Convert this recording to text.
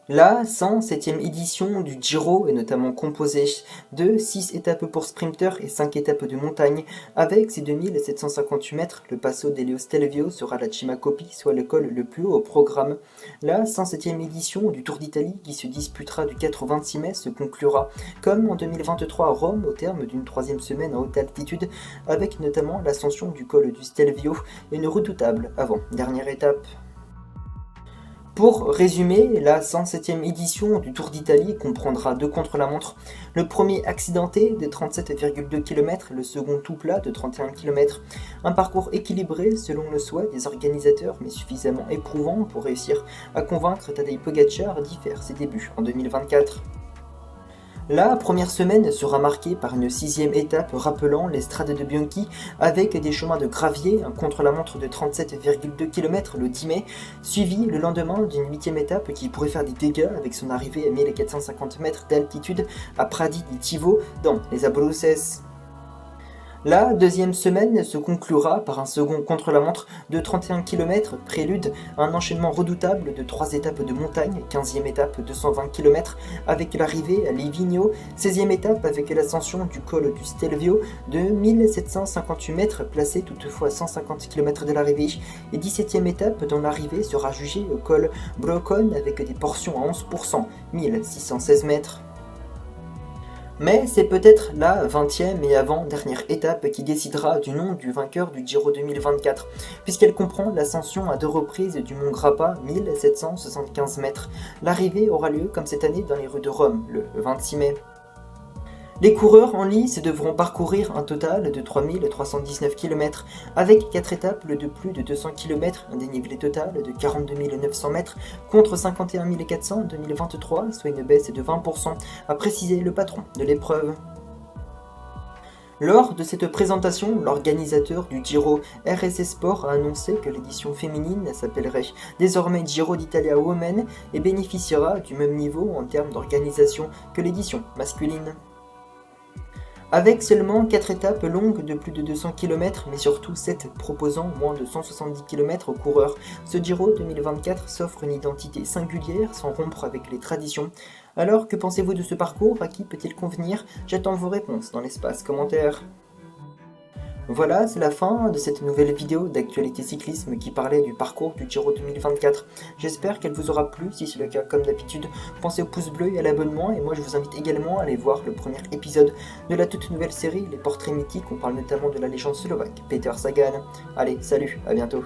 La 107e édition du Giro est notamment composée de 6 étapes pour sprinters et 5 étapes de montagne. Avec ses 2758 mètres, le Passo dello Stelvio sera la Cima Coppi, soit le col le plus haut au programme. La 107e édition du Tour d'Italie, qui se disputera du 4 au 26 mai, se conclura, comme en 2023 à Rome, au terme d'une 3e semaine en haute altitude, avec notamment l'ascension du col du Stelvio et une redoutable avant-dernière étape. Pour résumer, la 107e édition du Tour d'Italie comprendra 2 contre-la-montre, le premier accidenté de 37,2 km, le second tout plat de 31 km. Un parcours équilibré selon le souhait des organisateurs, mais suffisamment éprouvant pour réussir à convaincre Tadej Pogačar d'y faire ses débuts en 2024. La première semaine sera marquée par une 6e étape rappelant les Strade de Bianchi avec des chemins de gravier, un contre-la-montre de 37,2 km le 10 mai, suivi le lendemain d'une 8e étape qui pourrait faire des dégâts avec son arrivée à 1450 mètres d'altitude à Prati di Tivo dans les Abruzzes. La deuxième semaine se conclura par un second contre-la-montre de 31 km, prélude à un enchaînement redoutable de 3 étapes de montagne, 15e étape 220 km avec l'arrivée à Livigno, 16e étape avec l'ascension du col du Stelvio de 1758 mètres placé toutefois à 150 km de l'arrivée, et 17e étape dont l'arrivée sera jugée au col Broccone avec des portions à 11%, 1616 mètres. Mais c'est peut-être la 20e et avant-dernière étape qui décidera du nom du vainqueur du Giro 2024, puisqu'elle comprend l'ascension à 2 reprises du mont Grappa, 1775 mètres. L'arrivée aura lieu comme cette année dans les rues de Rome, le 26 mai. Les coureurs en lice devront parcourir un total de 3319 km, avec 4 étapes de plus de 200 km, un dénivelé total de 42 900 mètres, contre 51 400 en 2023, soit une baisse de 20%, a précisé le patron de l'épreuve. Lors de cette présentation, l'organisateur du Giro RSE Sport a annoncé que l'édition féminine s'appellerait désormais Giro d'Italia Women et bénéficiera du même niveau en termes d'organisation que l'édition masculine. Avec seulement 4 étapes longues de plus de 200 km, mais surtout 7 proposant moins de 170 km aux coureurs, ce Giro 2024 s'offre une identité singulière sans rompre avec les traditions. Alors, que pensez-vous de ce parcours? À qui peut-il convenir? J'attends vos réponses dans l'espace commentaire. Voilà, c'est la fin de cette nouvelle vidéo d'actualité cyclisme qui parlait du parcours du Giro 2024. J'espère qu'elle vous aura plu. Si c'est le cas, comme d'habitude, pensez au pouce bleu et à l'abonnement. Et moi, je vous invite également à aller voir le premier épisode de la toute nouvelle série, Les Portraits Mythiques. On parle notamment de la légende slovaque, Peter Sagan. Allez, salut, à bientôt.